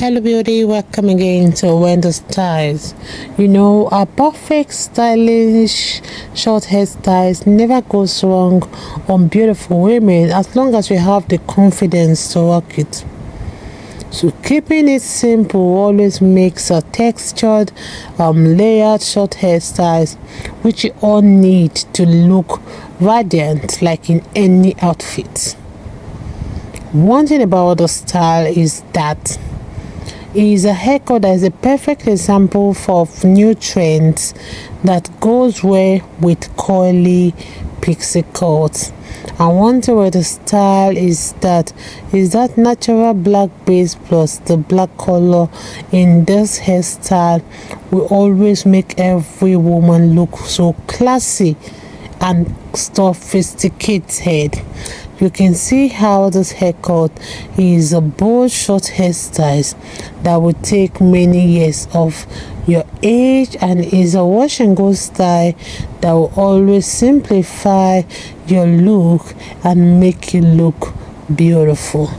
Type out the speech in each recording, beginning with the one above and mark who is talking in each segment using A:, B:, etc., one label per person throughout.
A: Hello beauty, welcome again to Wendy Styles. You know, a perfect stylish short hairstyles never goes wrong on beautiful women as long as we have the confidence to rock it. So keeping it simple always makes a textured layered short hairstyles which you all need to look radiant like in any outfit. One thing about the style is that it is a haircut that is a perfect example of new trends that goes well with curly pixie cuts. And one thing with the style is that natural black base plus the black color in this hairstyle will always make every woman look so classy and sophisticated. You can see how this haircut is a bold short hairstyle that will take many years of your age and is a wash and go style that will always simplify your look and make you look beautiful.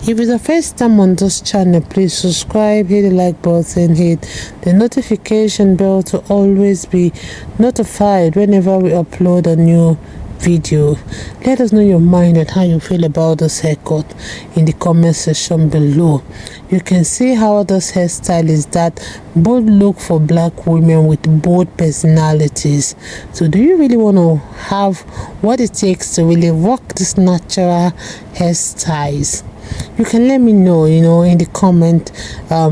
A: If it's the first time on this channel, please subscribe, hit the like button, hit the notification bell to always be notified whenever we upload a new video. Let us know your mind and how you feel about this haircut in the comment section below. You can see how this hairstyle is that bold look for black women with bold personalities. So do you really want to have what it takes to really rock this natural hairstyles? You can let me know, in the comment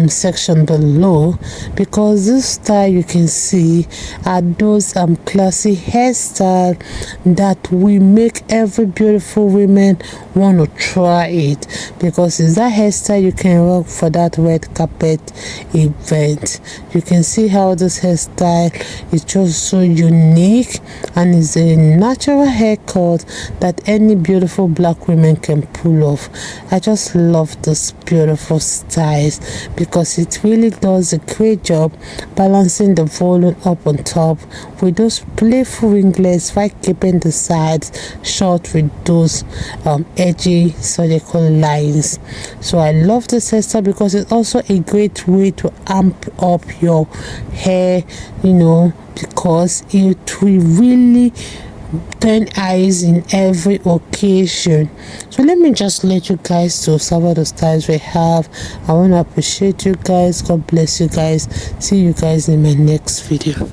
A: section below, because this style you can see are those classy hairstyle that will make every beautiful woman want to try it, because it's that hairstyle you can rock for that red carpet event. You can see how this hairstyle is just so unique and is a natural haircut that any beautiful black woman can pull off. I just love this beautiful styles because it really does a great job balancing the volume up on top with those playful ringlets while keeping the sides short with those edgy surgical lines. So I love this hairstyle because it's also a great way to amp up your hair, because it will really turn eyes in every occasion. So let me just let you guys to some of the styles we have. I want to appreciate you guys. God bless you guys. See you guys in my next video.